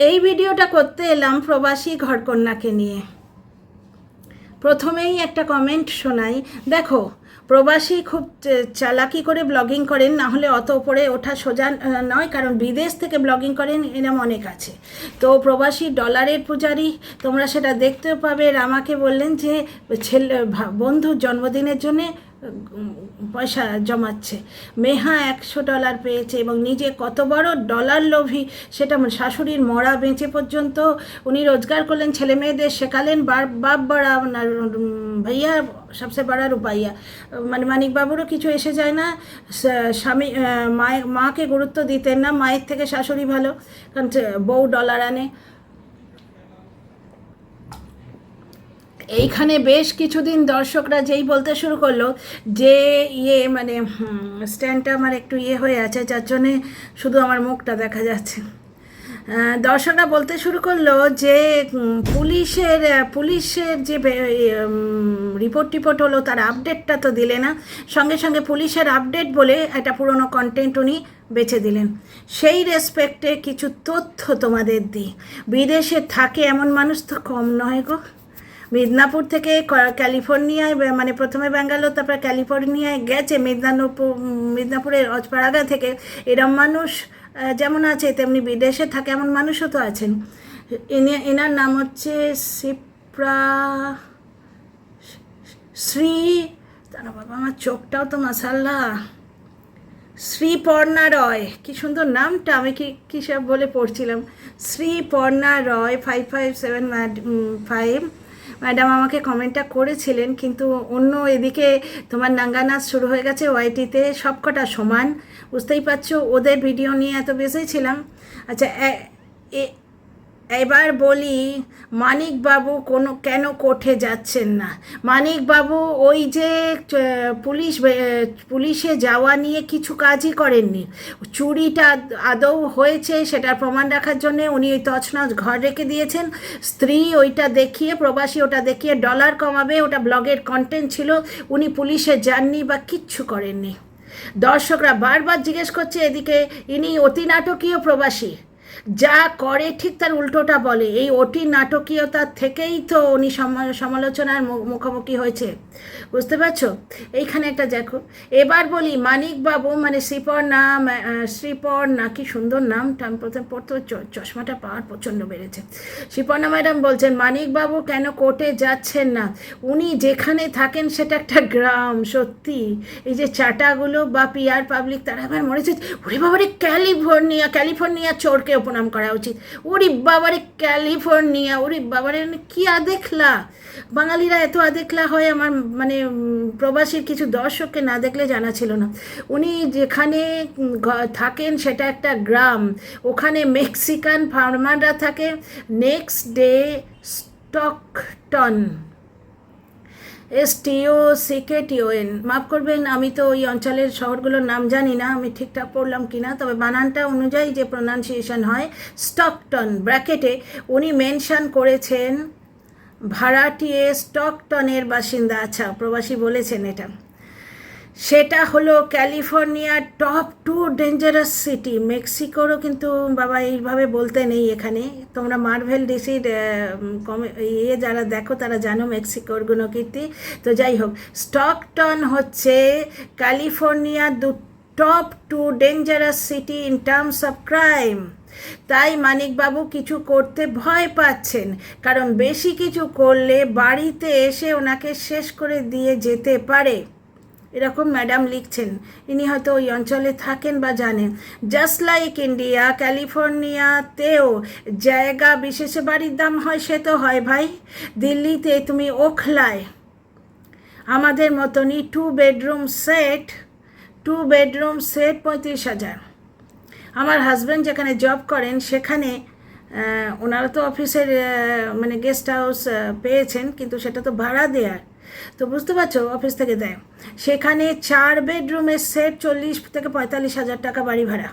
এই ভিডিওটা করতে এলাম প্রবাসী ঘরকন্যাকে নিয়ে। প্রথমেই একটা কমেন্ট শোনাই। দেখো, প্রবাসী খুব চালাকি করে ব্লগিং করেন, না হলে অত ওপরে ওঠা সোজা নয়, কারণ বিদেশ থেকে ব্লগিং করেন এরম অনেক আছে। তো প্রবাসী ডলারের পূজারি, তোমরা সেটা দেখতেও পাবে। আমাকে বললেন যে ছেলে বন্ধুর জন্মদিনের জন্যে পয়সা জমাচ্ছে। মেহা $100 পেয়েছে এবং নিজে কত বড় ডলার লোভী সেটা শাশুড়ির মরা বেঁচে পর্যন্ত উনি রোজগার করলেন, ছেলে মেয়েদের শেখালেন। বাপ বড়া ভাইয়া সবসে বড়া রুপাইয়া, মানে মানিকবাবুরও কিছু এসে যায় না। স্বামী মাকে গুরুত্ব দিতেন না, মায়ের থেকে শাশুড়ি ভালো, কারণ বউ ডলার আনে। এইখানে বেশ কিছুদিন দর্শকরা যেই বলতে শুরু করলো যে মানে স্ট্যান্ডটা আমার একটু হয়ে আছে, যার জন্যে শুধু আমার মুখটা দেখা যাচ্ছে। দর্শকরা বলতে শুরু করলো যে পুলিশের যে রিপোর্ট হলো তার আপডেটটা তো দিলে না, সঙ্গে সঙ্গে পুলিশের আপডেট বলে একটা পুরনো কন্টেন্ট উনি বেছে দিলেন। সেই রেসপেক্টে কিছু তথ্য তোমাদের দিই। বিদেশে থাকে এমন মানুষ তো কম নয় গো। মিদনাপুর থেকে ক্যালিফোর্নিয়ায়, মানে প্রথমে ব্যাঙ্গালোর তারপরে ক্যালিফোর্নিয়ায় গেছে, মিদনাপুরের অজপাড়াগা থেকে। এরম মানুষ যেমন আছে তেমনি বিদেশে থাকে এমন মানুষও তো আছেন। এনার নাম হচ্ছে তারা বাবা, আমার চোখটাও তো মাসাল্লাহ, শ্রীপর্ণা রয়। কি সুন্দর নামটা, আমি কি সব বলে পড়ছিলাম। শ্রীপর্ণা রয় 5575 ম্যাডাম আমাকে কমেন্টটা করেছিলেন, কিন্তু অন্য এদিকে তোমার নাঙ্গা নাচ শুরু হয়ে গেছে ওয়াইটিতে, সবকটা সমান। বুঝতেই পারছো, ওদের ভিডিও নিয়ে এত বেশি ছিলাম। আচ্ছা, এবার বলি, মানিকবাবু কেন কোর্টে যাচ্ছেন না? মানিকবাবু ওই যে পুলিশে যাওয়া নিয়ে কিছু কাজই করেননি। চুরিটা আদৌ হয়েছে সেটার প্রমাণ রাখার জন্যে উনি ওই তছনছ ঘর রেখে দিয়েছেন। স্ত্রী ওইটা দেখিয়ে, প্রবাসী ওটা দেখিয়ে ডলার কমাবে, ওটা ব্লগের কন্টেন্ট ছিল। উনি পুলিশে যাননি বা কিচ্ছু করেননি। দর্শকরা বারবার জিজ্ঞেস করছে, এদিকে ইনি অতি নাটকীয় প্রবাসী, যা করে ঠিক তার উল্টোটা বলে। এই অতি নাটকীয়তার থেকেই তো উনি সমালোচনার মুখোমুখি হয়েছে, বুঝতে পারছো? এইখানে একটা দেখো। এবার বলি, মানিকবাবু মানে শ্রীপর্ণা, কি সুন্দর নামটা, আমি প্রথমে পড়তে চশমাটা পাওয়ার প্রচণ্ড বেড়েছে। শ্রীপর্ণা ম্যাডাম বলছেন, মানিকবাবু কেন কোর্টে যাচ্ছেন না? উনি যেখানে থাকেন সেটা একটা গ্রাম। সত্যি এই যে চাটাগুলো বা পিআর পাবলিক, তারা আবার মরেছে। ওরে বাবারে, ক্যালিফোর্নিয়া চোরকে প্রণাম করা উচিত। ওরে বাবারে ক্যালিফোর্নিয়া, ওরে বাবারে, কি আদেখলা! বাঙালিরা এত আদেখলা হয়, আমার মানে প্রবাসীর কিছু দর্শককে না দেখলে জানা ছিল না। উনি যেখানে থাকেন সেটা একটা গ্রাম, ওখানে মেক্সিকান ফার্মাররা থাকে। নেক্সট ডে স্টকটন, STOCKTON, মাফ করবেন, আমি তো ওই অঞ্চলের শহরগুলোর নাম জানি না, আমি ঠিকঠাক পড়লাম কি না, তবে বানানটা অনুযায়ী যে প্রোনাউন্সিয়েশন হয় স্টকটন, ব্র্যাকেটে উনি মেনশন করেছেন ভাড়াটিয়ে স্টকটনের বাসিন্দা। আচ্ছা, প্রবাসী বলেছেন এটা। সেটা হলো ক্যালিফোর্নিয়ার টপ 2 ডেঞ্জারাস সিটি। মেক্সিকোরও কিন্তু বাবা এইভাবে বলতে নেই এখানে। তোমরা মার্ভেল ডিসির যারা দেখো তারা জানো মেক্সিকোর গুণকীর্তি। তো যাই হোক, স্টকটন হচ্ছে ক্যালিফোর্নিয়ার top 2 dangerous city in terms of crime. তাই মানিকবাবু কিছু করতে ভয় পাচ্ছেন, কারণ বেশি কিছু করলে বাড়িতে এসে ওনাকে শেষ করে দিয়ে যেতে পারে, এরকম ম্যাডাম লিখছেন। ইনি হয়তো ওই অঞ্চলে থাকেন বা জানেন। জাস্ট লাইক ইন্ডিয়া, ক্যালিফোর্নিয়াতেও জায়গা বিশেষে বাড়ির দাম হয়, সে তো হয় ভাই। দিল্লিতে তুমি ওখলায় আমাদের মতনই 2 বেডরুম সেট 35,000। আমার হাজব্যান্ড যেখানে জব করেন সেখানে ওনারা তো অফিসের মানে গেস্ট হাউস পেয়েছেন, কিন্তু সেটা তো ভাড়া দেয়ার, তো বুঝতে পারছো, অফিস থেকে দেয়। সেখানে 4 বেডরুমের সেট 40 থেকে 45,000 টাকা বাড়ি ভাড়া,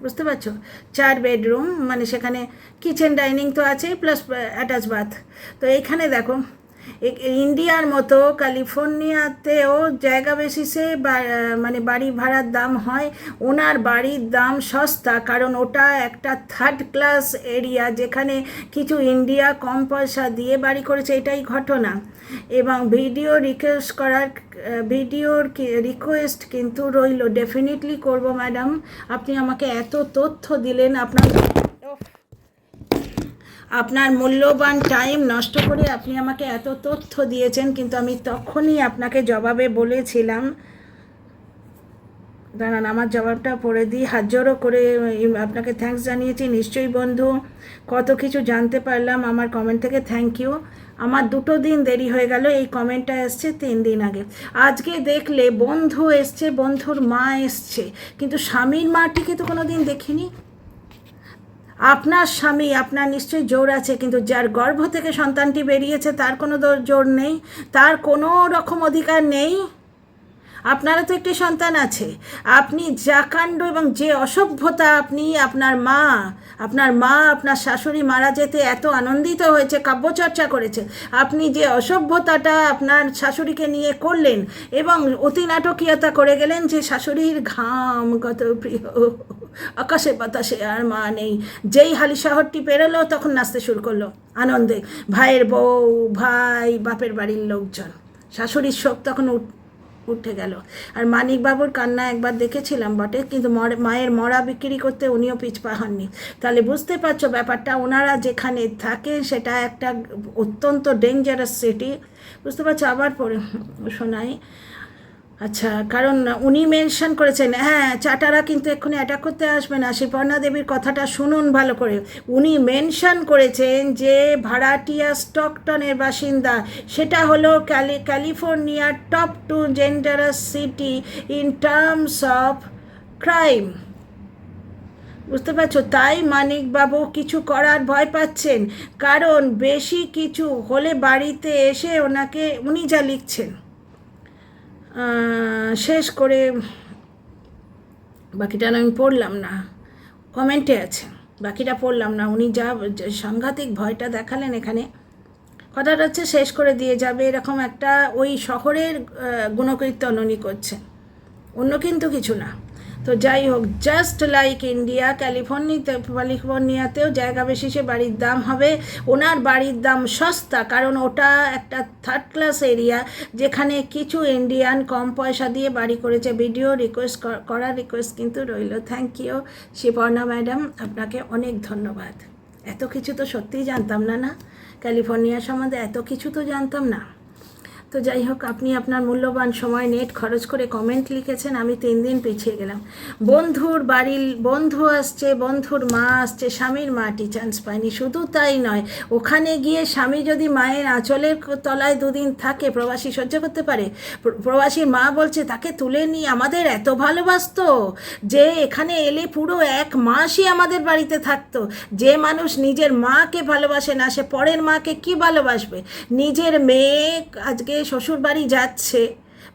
বুঝতে পারছো? 4 বেডরুম, মানে সেখানে কিচেন ডাইনিং তো আছে, প্লাস অ্যাটাচ বাথ। তো এইখানে দেখো, ইন্ডিয়ার মতো ক্যালিফোর্নিয়াতেও জায়গা বেসিসে মানে বাড়ি ভাড়ার দাম হয়, ওনার বাড়ির দাম সস্তা, কারণ ওটা একটা থার্ড ক্লাস এরিয়া যেখানে কিছু ইন্ডিয়া কম পয়সা দিয়ে বাড়ি করেছে, এটাই ঘটনা। এবং ভিডিওর রিকোয়েস্ট কিন্তু রইল, ডেফিনেটলি করব ম্যাডাম। আপনি আমাকে এত তথ্য দিলেন, আপনার মূল্যবান টাইম নষ্ট করে আপনি আমাকে এত তথ্য দিয়েছেন, কিন্তু আমি তখনই আপনাকে জবাবে বলেছিলাম, দাঁড়ান আমার জবাবটা পড়ে দিই। হাত জোড়ো করে আপনাকে থ্যাঙ্কস জানিয়েছি। নিশ্চয়ই বন্ধু, কত কিছু জানতে পারলাম আমার কমেন্ট থেকে, থ্যাংক ইউ। আমার 2 দিন দেরি হয়ে গেল, এই কমেন্টটা এসছে 3 দিন আগে। আজকে দেখলে বন্ধু এসছে, বন্ধুর মা এসছে, কিন্তু স্বামীর মাটিকে তো কোনো দিন দেখিনি। আপনার স্বামী, আপনার নিশ্চয়ই জোর আছে, কিন্তু যার গর্ভ থেকে সন্তানটি বেরিয়েছে তার কোনো জোর নেই, তার কোনো রকম অধিকার নেই। আপনারও তো একটি সন্তান আছে। আপনি যা কাণ্ড এবং যে অসভ্যতা, আপনার মা আপনার শাশুড়ি মারা যেতে এত আনন্দিত হয়েছে, কাব্যচর্চা করেছে, আপনি যে অসভ্যতাটা আপনার শাশুড়িকে নিয়ে করলেন এবং অতি নাটকীয়তা করে গেলেন যে শাশুড়ির ঘাম কত প্রিয়, আকাশে বাতাসে আর মা নেই। যেই হালি শহরটি পেরোলো তখন নাচতে শুরু করলো আনন্দে, ভাইয়ের বউ, ভাই, বাপের বাড়ির লোকজন। শাশুড়ির শোক তখন উঠে গেল। আর মানিকবাবুর কান্না একবার দেখেছিলাম বটে, কিন্তু মায়ের মরা বিক্রি করতে উনিও পিছপা হননি। তাহলে বুঝতে পারছো ব্যাপারটা, ওনারা যেখানে থাকে সেটা একটা অত্যন্ত ডেঞ্জারাস সিটি, বুঝতে পারছো। আবার পরে শোনাই, আচ্ছা, কারণ উনি মেনশন করেছেন, হ্যাঁ চাটারা কিন্তু এক্ষুনি অ্যাটাক করতে আসবে না, শিপর্ণা দেবীর কথাটা শুনুন ভালো করে। উনি মেনশন করেছেন যে ভাড়াটিয়া স্টকটনের বাসিন্দা, সেটা হলো ক্যালিফোর্নিয়ার top 2 dangerous city in terms of crime, বুঝতে পারছো। তাই মানিকবাবু কিছু করার ভয় পাচ্ছেন, কারণ বেশি কিছু হলে বাড়িতে এসে উনি যা লিখছেন, শেষ করে বাকিটা আমি পড়লাম না, কমেন্টে আছে, বাকিটা পড়লাম না। উনি যা সাংঘাতিক ভয়টা দেখালেন এখানে, কথাটা হচ্ছে শেষ করে দিয়ে যাবে এরকম একটা ওই শহরের গুণকীর্তন উনি করছেন, অন্য কিন্তু কিছু না। তো যাই হোক, জাস্ট লাইক ইন্ডিয়া, ক্যালিফোর্নিয়াতেও জায়গা বেশিসে বাড়ির দাম হবে, ওনার বাড়ির দাম সস্তা, কারণ ওটা একটা থার্ড ক্লাস এরিয়া যেখানে কিছু ইন্ডিয়ান কম পয়সা দিয়ে বাড়ি করেছে। ভিডিও করার রিকোয়েস্ট কিন্তু রইল। থ্যাংক ইউ শিপর্ণা ম্যাডাম, আপনাকে অনেক ধন্যবাদ। এত কিছু তো সত্যিই জানতাম না, ক্যালিফোর্নিয়া সম্বন্ধে এত কিছু তো জানতাম না। তো যাই হোক, আপনি আপনার মূল্যবান সময় নেট খরচ করে কমেন্ট লিখেছেন, আমি 3 দিন পিছিয়ে গেলাম। বন্ধুর বাড়ির বন্ধু আসছে, বন্ধুর মা আসছে, স্বামীর মাটি চান্স পায়নি। শুধু তাই নয়, ওখানে গিয়ে স্বামী যদি মায়ের আঁচলের তলায় 2 দিন থাকে, প্রবাসী সহ্য করতে পারে? প্রবাসীর মা বলছে তাকে তুলে নিয়ে আমাদের এত ভালোবাসতো যে এখানে এলে পুরো 1 মাসই আমাদের বাড়িতে থাকতো। যে মানুষ নিজের মাকে ভালোবাসে না, সে পরের মাকে কি ভালোবাসবে? নিজের মেয়ে আজকে শ্বশুর বাড়ি যাচ্ছে,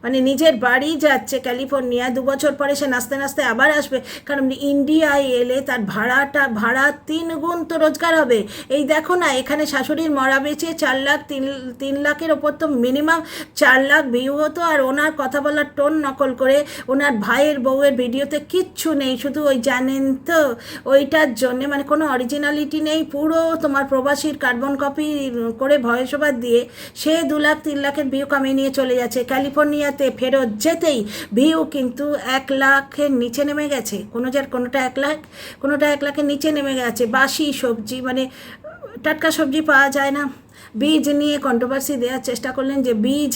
মানে নিজের বাড়ি যাচ্ছে ক্যালিফোর্নিয়া, 2 বছর পরে সে নাচতে নাচতে আবার আসবে, কারণ ইন্ডিয়ায় এলে তার ভাড়া 3 গুণ তো রোজগার হবে। এই দেখো না, এখানে শাশুড়ির মরা বেচে 4 লাখ 3 লাখের ওপর তো মিনিমাম 4 লাখ ভিউ হতো। আর ওনার কথা বলার টোন নকল করে, ওনার ভাইয়ের বউয়ের ভিডিওতে কিচ্ছু নেই, শুধু ওই জানেন তো ওইটার জন্যে, মানে কোনো অরিজিনালিটি নেই, পুরো তোমার প্রবাসীর কার্বন কপি করে ভয়েস ওভার দিয়ে সে 2 লাখ 3 লাখের ভিউ কামিয়ে নিয়ে চলে যাচ্ছে। ক্যালিফোর্নিয়া ফেরত যেতেই ভিউ কিন্তু 1 লাখের নিচে নেমে গেছে, কোনোটা 1 লাখ, কোনোটা 1 লাখের নিচে নেমে গেছে। বাসি সবজি, মানে টাটকা সবজি পাওয়া যায় না। বীজ নিয়ে কন্ট্রোভার্সি দেওয়ার চেষ্টা করলেন যে বীজ,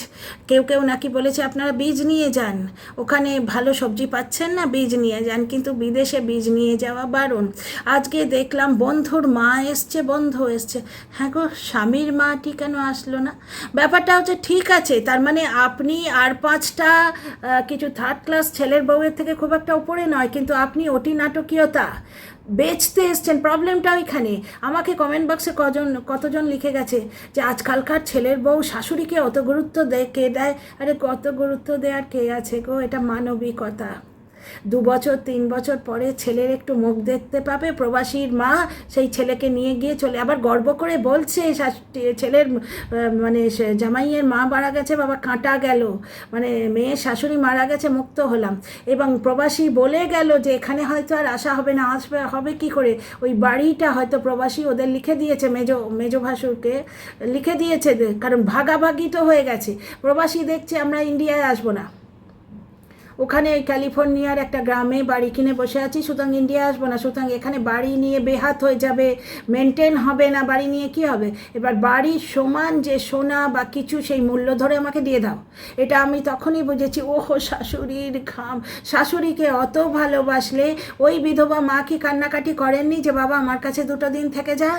কেউ নাকি বলেছে আপনারা বীজ নিয়ে যান, ওখানে ভালো সবজি পাচ্ছেন না, বীজ নিয়ে যান, কিন্তু বিদেশে বীজ নিয়ে যাওয়া বারণ। আজকে দেখলাম বন্ধুর মা এসছে, বন্ধু এসছে, হ্যাঁ গো, স্বামীর মাটি কেন আসলো না? ব্যাপারটা হচ্ছে ঠিক আছে, তার মানে আপনি আর 5টা কিছু থার্ড ক্লাস ছেলের বউয়ের থেকে খুব একটা উপরে নয়, কিন্তু আপনি অতি নাটকীয়তা বেচতে এসছেন, প্রবলেমটা ওইখানে। আমাকে কমেন্ট বক্সে কতজন লিখে গেছে যে আজকালকার ছেলের বউ শাশুড়িকে অত গুরুত্ব কে দেয়? আরে কত গুরুত্ব দেওয়ার কে আছে গো, এটা মানবিকতা। 2 বছর 3 বছর পরে ছেলের একটু মুখ দেখতে পাবে, প্রবাসীর মা সেই ছেলেকে নিয়ে গিয়ে চলে আবার গর্ব করে বলছে ছেলের মানে জামাইয়ের মা মারা গেছে, বাবা কাঁটা গেল, মানে মেয়ের শাশুড়ি মারা গেছে, মুক্ত হলাম। এবং প্রবাসী বলে গেল যে এখানে হয়তো আর আসা হবে না, আসবে হবে কি করে, ওই বাড়িটা হয়তো প্রবাসী ওদের লিখে দিয়েছে, মেজো ভাসুরকে লিখে দিয়েছে, কারণ ভাগাভাগি তো হয়ে গেছে। প্রবাসী দেখছে আমরা ইন্ডিয়ায় আসবো না, ওখানে ওই ক্যালিফোর্নিয়ার একটা গ্রামে বাড়ি কিনে বসে আছি, সুতরাং ইন্ডিয়া আসবো না, সুতরাং এখানে বাড়ি নিয়ে বেহাত হয়ে যাবে, মেনটেন হবে না, বাড়ি নিয়ে কি হবে। এবার বাড়ির সমান যে সোনা বা কিছু সেই মূল্য ধরে আমাকে দিয়ে দাও। এটা আমি তখনই বুঝেছি, ওহো শাশুড়ির ঘাম। শাশুড়িকে অত ভালোবাসলে ওই বিধবা মা কি কান্নাকাটি করেননি যে বাবা আমার কাছে 2 দিন থেকে যা।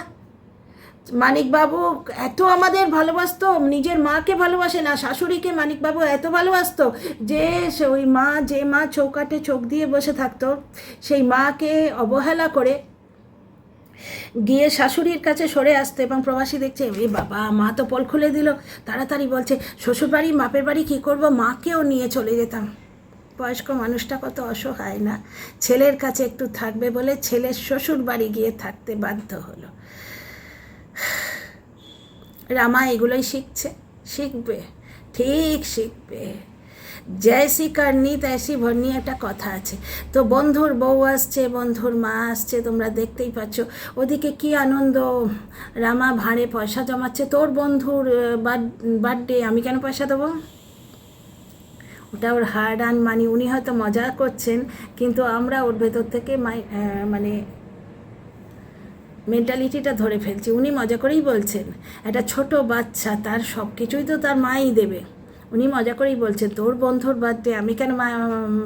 মানিকবাবু এত আমাদের ভালোবাসতো, নিজের মাকে ভালোবাসে না, শাশুড়িকে মানিকবাবু এত ভালোবাসতো যে ওই মা, যে মা চৌকাটে চোখ দিয়ে বসে থাকতো, সেই মাকে অবহেলা করে গিয়ে শাশুড়ির কাছে সরে আসতো। এবং প্রবাসী দেখছে এ বাবা মা তো পোল খুলে দিল, তাড়াতাড়ি বলছে শ্বশুরবাড়ি বাপের বাড়ি কী করবো, মাকেও নিয়ে চলে যেতাম। বয়স্ক মানুষটা কত অসহায় না, ছেলের কাছে একটু থাকবে বলে ছেলের শ্বশুর বাড়ি গিয়ে থাকতে বাধ্য হলো। রামা এগুলোই শিখবে, ঠিক শিখবে। জৈসি করনি তৈসি ভরনি একটা কথা আছে। তো বন্ধুর বউ আসছে, বন্ধুর মা আসছে, তোমরা দেখতেই পাচ্ছ ওদিকে কি আনন্দ। রামা ভাঁড়ে পয়সা জমাচ্ছে, তোর বন্ধুর বার্থডে, আমি কেন পয়সা দেবো, ওটা ওর হার্ড আর্ন মানি। উনি হয়তো মজা করছেন, কিন্তু আমরা ওর ভেতর থেকে মানে মেন্টালিটিটা ধরে ফেলছি। উনি মজা করেই বলছেন, একটা ছোট বাচ্চা, তার সব কিছুই তো তার মাই দেবে। উনি মজা করেই বলছেন তোর বন্ধুর বার্থডে, আমি কেন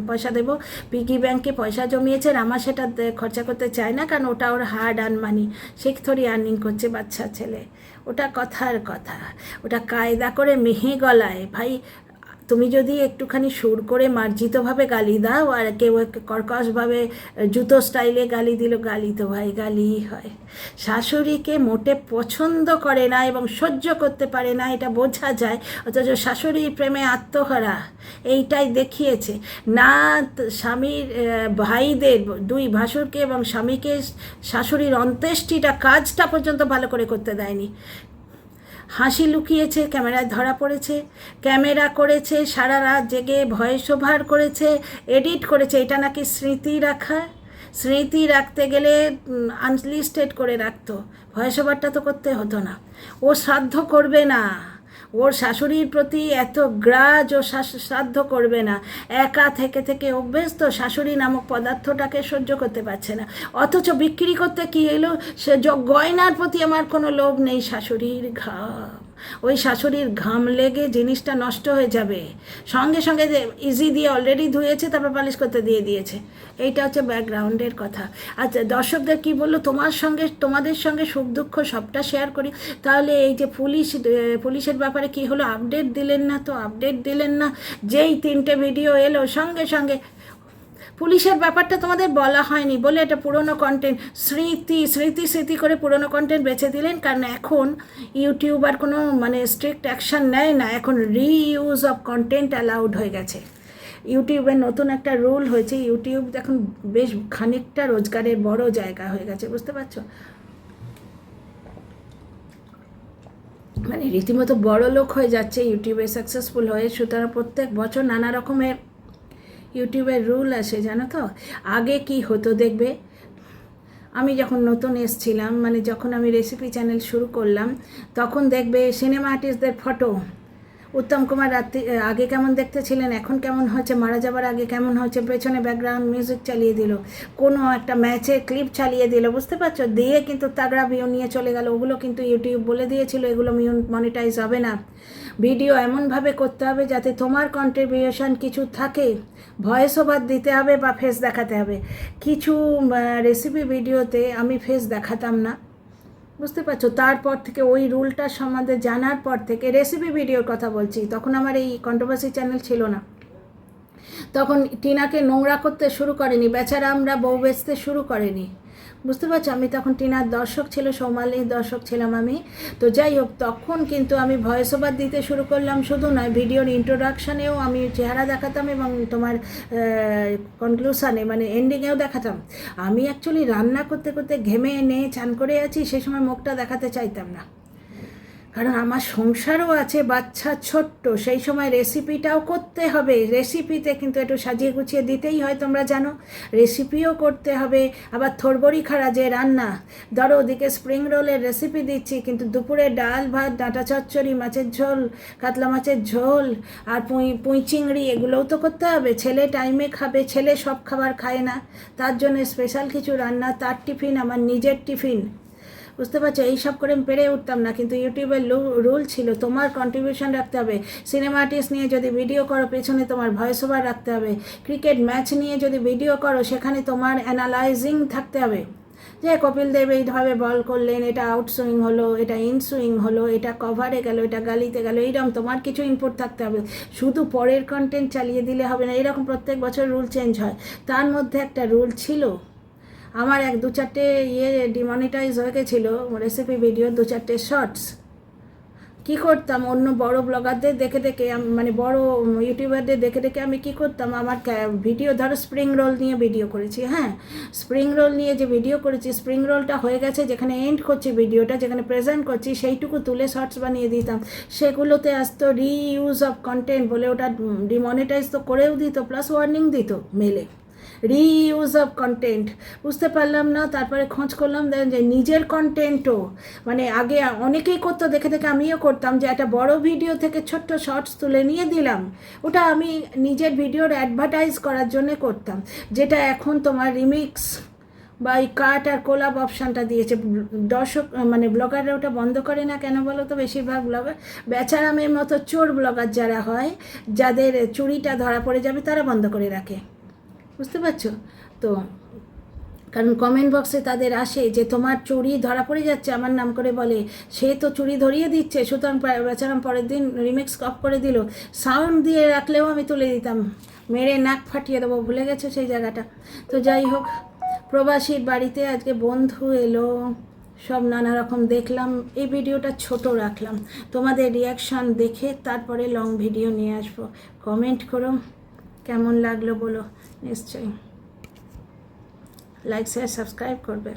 পয়সা দেবো। পিগি ব্যাংকে পয়সা জমিয়েছে, আমার সেটা খরচা করতে চায় না, কারণ ওটা ওর হার্ড আর্ন মানি। সে থরি আর্নিং করছে বাচ্চা ছেলে, ওটা কথার কথা, ওটা কায়দা করে মেহে গলায়। ভাই তুমি যদি একটুখানি সুর করে মার্জিতভাবে গালি দাও, আর কেউ কর্কশভাবে জুতো স্টাইলে গালি দিল, গালি তো ভাই গালিই হয়। শাশুড়িকে মোটে পছন্দ করে না এবং সহ্য করতে পারে না, এটা বোঝা যায়। অথচ শাশুড়ির প্রেমে আত্মহারা, এইটাই দেখিয়েছে না। স্বামীর ভাইদের, 2 ভাসুরকে এবং স্বামীকে শাশুড়ির অন্ত্যেষ্টিটা কাজটা পর্যন্ত ভালো করে করতে দেয়নি। হাসি লুকিয়েছে, ক্যামেরায় ধরা পড়েছে, ক্যামেরা করেছে, সারা রাত জেগে ভয়েস ওভার করেছে, এডিট করেছে। এটা নাকি স্মৃতি রাখা, স্মৃতি রাখতে গেলে আনলিস্টেড করে রাখতো, ভয়েস ওভারটা তো করতে হতো না। ও শ্রাদ্ধ করবে না, ওর শাশুড়ির প্রতি এত গ্রাজ, ও শ্রাদ্ধ করবে না। একা থেকে থেকে অভ্যেস তো, শাশুড়ি নামক পদার্থটাকে সহ্য করতে পারছে না। অথচ বিক্রি করতে কি এলো, সে গয়নার প্রতি আমার কোনো লোভ নেই, শাশুড়ির ঘাম, ওই শাশুড়ির ঘাম লেগে জিনিসটা নষ্ট হয়ে যাবে। সঙ্গে সঙ্গে ইজি দিয়ে অলরেডি ধুয়েছে, তারপর পালিশ করতে দিয়ে দিয়েছে। এইটা হচ্ছে ব্যাকগ্রাউন্ডের কথা। আচ্ছা দর্শকদের কি বললো, তোমাদের সঙ্গে সুখ দুঃখ সবটা শেয়ার করি। তাহলে এই যে পুলিশের ব্যাপারে কি হলো, আপডেট দিলেন না তো, আপডেট দিলেন না। যেই 3টে ভিডিও এলো সঙ্গে সঙ্গে পুলিশের ব্যাপারটা তোমাদের বলা হয়নি বলে এটা পুরনো কন্টেন্ট, স্মৃতি করে পুরনো কন্টেন্ট বেছে দিলেন। কারণ এখন ইউটিউব আর কোনো মানে স্ট্রিক্ট অ্যাকশান নেয় না, এখন রিইউজ অফ কন্টেন্ট অ্যালাউড হয়ে গেছে। ইউটিউবের নতুন একটা রুল হয়েছে, ইউটিউব এখন বেশ খানিকটা রোজগারের বড় জায়গা হয়ে গেছে, বুঝতে পারছো। মানে রীতিমতো বড় লোক হয়ে যাচ্ছে ইউটিউবে সাকসেসফুল হয়ে। সুতরাং প্রত্যেক বছর নানা রকমের ইউটিউবের রুল আসে, জানো তো। আগে কি হতো দেখবে, আমি যখন নতুন এসছিলাম, মানে যখন আমি রেসিপি চ্যানেল শুরু করলাম, তখন দেখবে সিনেমা আর্টিস্টদের ফটো, উত্তম কুমার আগে কেমন দেখতে ছিলেন, এখন কেমন হয়েছে, মারা যাবার আগে কেমন হয়েছে, পেছনে ব্যাকগ্রাউন্ড মিউজিক চালিয়ে দিল, কোনো একটা ম্যাচের ক্লিপ চালিয়ে দিল, বুঝতে পারছো, দিয়ে কিন্তু তাগড়া ভিউ নিয়ে চলে গেল। ওগুলো কিন্তু ইউটিউব বলে দিয়েছিল এগুলো মনিটাইজ হবে না। ভিডিও এমনভাবে করতে হবে যাতে তোমার কন্ট্রিবিউশন কিছু থাকে, ভয়েস ওভার দিতে হবে বা ফেস দেখাতে হবে। কিছু রেসিপি ভিডিওতে আমি ফেস দেখাতাম না, বুঝতে পারছো। তারপর থেকে ওই রুলটা সম্বন্ধে জানার পর থেকে, রেসিপি ভিডিওর কথা বলছি, তখন আমার এই কন্ট্রোভার্সি চ্যানেল ছিল না, তখন টিনাকে নোংরা করতে শুরু করেনি, বেচারা আমরা বউ বেচতে শুরু করেনি, বুঝতে পারছো, আমি তখন টিনার দর্শক ছিল, সৌমালির দর্শক ছিলাম আমি। তো যাই হোক, তখন কিন্তু আমি ভয়েস ওভার দিতে শুরু করলাম, শুধু নয় ভিডিওর ইন্ট্রোডাকশানেও আমি চেহারা দেখাতাম এবং তোমার কনক্লুশানে মানে এন্ডিংয়েও দেখাতাম। আমি অ্যাকচুয়ালি রান্না করতে করতে ঘেমে এনে চান করে আছি, সে সময় মুখটা দেখাতে চাইতাম না, কারণ আমার সংসারও আছে, বাচ্চা ছোট্ট, সেই সময় রেসিপিটাও করতে হবে। রেসিপিতে কিন্তু একটু সাজিয়ে গুছিয়ে দিতেই হয়, তোমরা জানো, রেসিপিও করতে হবে। আবার থরবড়ি খাড়া যে রান্না, ধরো ওদিকে স্প্রিং রোলের রেসিপি দিচ্ছি, কিন্তু দুপুরে ডাল ভাত, ডাঁটা চচ্চড়ি, মাছের ঝোল, কাতলা মাছের ঝোল, আর পুঁই চিংড়ি, এগুলোও তো করতে হবে। ছেলে টাইমে খাবে, ছেলে সব খাবার খায় না, তার জন্য স্পেশাল কিছু রান্না, তার টিফিন, আমার নিজের টিফিন। বুঝতে পারছো, এইসব করে আমি পেরে উঠতাম না, কিন্তু ইউটিউবের রুল ছিল তোমার কন্ট্রিবিউশন রাখতে হবে। সিনেমা আর্টিস্ট নিয়ে যদি ভিডিও করো, পেছনে তোমার ভয়েস ওভার রাখতে হবে। ক্রিকেট ম্যাচ নিয়ে যদি ভিডিও করো, সেখানে তোমার অ্যানালাইজিং থাকতে হবে, যে কপিল দেব এইভাবে বল করলেন, এটা আউট সুইং হলো, এটা ইন সুইং হলো, এটা কভারে গেল, এটা গালিতে গেল, এইরকম তোমার কিছু ইনপুট থাকতে হবে। শুধু পরের কন্টেন্ট চালিয়ে দিলে হবে না, এরকম প্রত্যেক বছর রুল চেঞ্জ হয়। তার মধ্যে একটা রুল ছিল, আমার 1-2-4টে ডিমনিটাইজ হয়ে গেছিলো রেসিপি ভিডিও, 2-4টে শর্টস। কী করতাম, অন্য বড় ব্লগারদের দেখে দেখে মানে বড় ইউটিউবারদের দেখে দেখে আমি কী করতাম, আমার ভিডিও, ধরো স্প্রিং রোল নিয়ে ভিডিও করেছি, হ্যাঁ, স্প্রিং রোল নিয়ে যে ভিডিও করেছি, স্প্রিং রোলটা হয়ে গেছে, যেখানে এন্ড করছি ভিডিওটা, যেখানে প্রেজেন্ট করছি, সেইটুকু তুলে শর্টস বানিয়ে দিতাম। সেগুলোতে আসতো রিইউজ অফ কন্টেন্ট বলে, ওটা ডিমনিটাইজ তো করেও দিত, প্লাস ওয়ার্নিং দিত মেলে, রিইউজ অফ কন্টেন্ট। বুঝতে পারলাম না, তারপরে খোঁজ করলাম, দেখেন যে নিজের কন্টেন্টও, মানে আগে অনেকেই করতো, দেখে দেখে আমিও করতাম, যে একটা বড় ভিডিও থেকে ছোট্ট শর্টস তুলে নিয়ে দিলাম, ওটা আমি নিজের ভিডিওর অ্যাডভার্টাইজ করার জন্য করতাম, যেটা এখন তোমার রিমিক্স বা এই কাট আর কোলাব অপশানটা দিয়েছে। দর্শক মানে ব্লগাররা ওটা বন্ধ করে না কেন বলো তো? বেশিরভাগ ব্লগার বেচারামের মতো চোর ব্লগার যারা হয়, যাদের চুরিটা ধরা পড়ে যাবে, তারা বন্ধ করে রাখে। বুঝতে পারছো তো? কারণ কমেন্ট বক্সে তাদের আসে যে তোমার চুরি ধরা পড়ে যাচ্ছে, আমার নাম করে বলে, সে তো চুরি ধরিয়ে দিচ্ছে, সুতরাং বেচারাম পরের দিন রিমিক্স অফ করে দিল। সাউন্ড দিয়ে রাখলেও আমি তুলে দিতাম, মেরে নাক ফাটিয়ে দেবো, ভুলে গেছো সেই জায়গাটা। তো যাই হোক, প্রবাসীর বাড়িতে আজকে বন্ধু এলো, সব নানা রকম দেখলাম। এই ভিডিওটা ছোট রাখলাম, তোমাদের রিয়াকশান দেখে তারপরে লং ভিডিও নিয়ে আসবো। কমেন্ট করো কেমন লাগলো বলো, নিশ্চয়ই লাইক শেয়ার সাবস্ক্রাইব করবে।